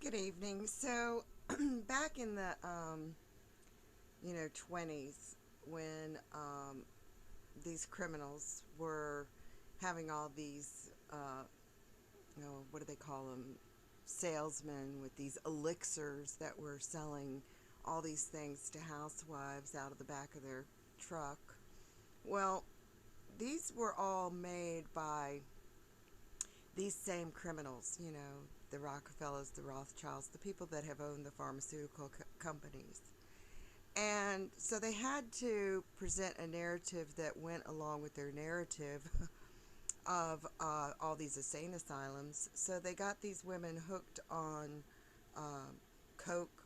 Good evening. So, back in the 20s, when these criminals were having all these what do they call them, salesmen with these elixirs that were selling all these things to housewives out of the back of their truck. Well, these were all made by these same criminals, the Rockefellers, the Rothschilds, the people that have owned the pharmaceutical companies. And so they had to present a narrative that went along with their narrative of all these insane asylums. So they got these women hooked on coke,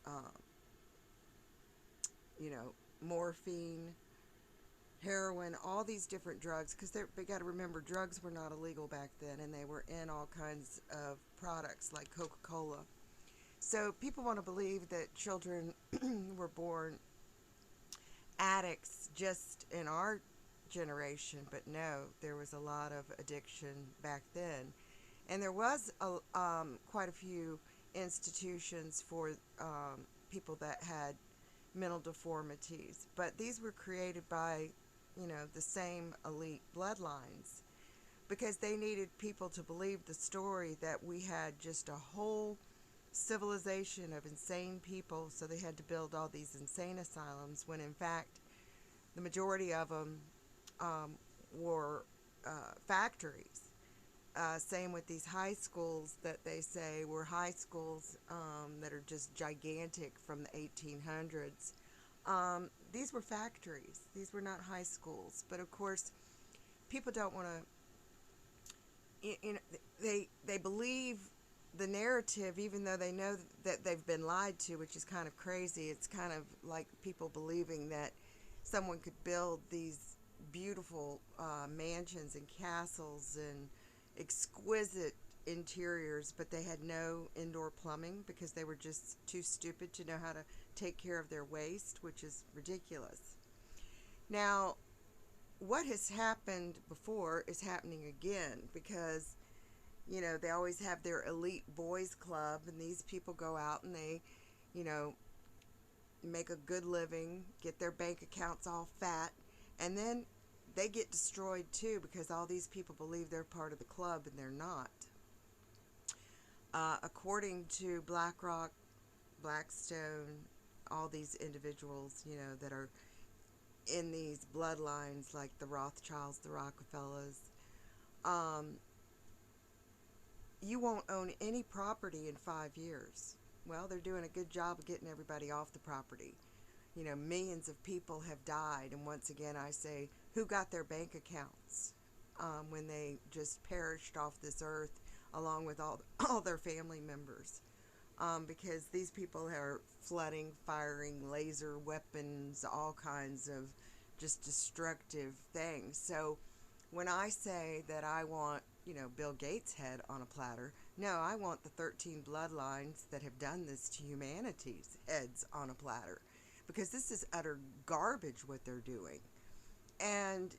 uh, morphine, heroin, all these different drugs, because they got to remember drugs were not illegal back then, and they were in all kinds of products like Coca-Cola. So people want to believe that children were born addicts just in our generation, but no, there was a lot of addiction back then. And there was quite a few institutions for people that had mental deformities, but these were created by, the same elite bloodlines because they needed people to believe the story that we had just a whole civilization of insane people, so they had to build all these insane asylums when in fact the majority of them were factories. Same with these high schools that they say were high schools that are just gigantic from the 1800s. These were factories. These were not high schools. But of course, people don't want to. They believe the narrative, even though they know that they've been lied to, which is kind of crazy. It's kind of like people believing that someone could build these beautiful mansions and castles and exquisite interiors, but they had no indoor plumbing because they were just too stupid to know how to take care of their waste, which is ridiculous. Now, what has happened before is happening again because, they always have their elite boys club, and these people go out and they, you know, make a good living, get their bank accounts all fat, and then they get destroyed too because all these people believe they're part of the club and they're not. According to BlackRock, Blackstone, all these individuals, that are in these bloodlines like the Rothschilds, the Rockefellers, um, you won't own any property in 5 years. Well, they're doing a good job of getting everybody off the property. Millions of people have died, and once again, I say, who got their bank accounts when they just perished off this earth along with all their family members? Because these people are flooding, firing laser weapons, all kinds of just destructive things. So when I say that I want, Bill Gates' head on a platter, no, I want the 13 bloodlines that have done this to humanity's heads on a platter. Because this is utter garbage what they're doing. And,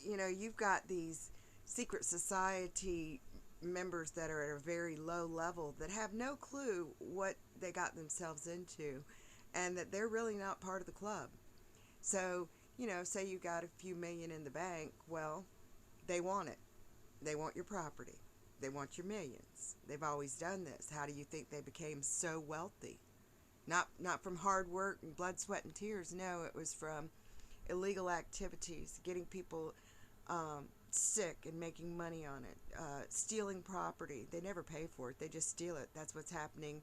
you've got these secret society members that are at a very low level that have no clue what they got themselves into and that they're really not part of the club. So, say you got a few million in the bank, well, they want it. They want your property. They want your millions. They've always done this. How do you think they became so wealthy? Not from hard work and blood, sweat, and tears. No, it was from illegal activities, getting people sick and making money on it, stealing property. They never pay for it. They just steal it. That's what's happening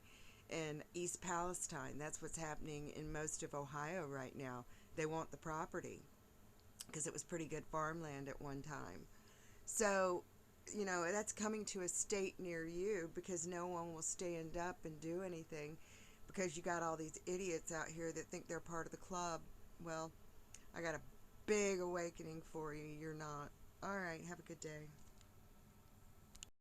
in East Palestine. That's what's happening in most of Ohio right now. They want the property because it was pretty good farmland at one time. So, that's coming to a state near you because no one will stand up and do anything because you got all these idiots out here that think they're part of the club. Well, I got a big awakening for you. You're not. All right, have a good day.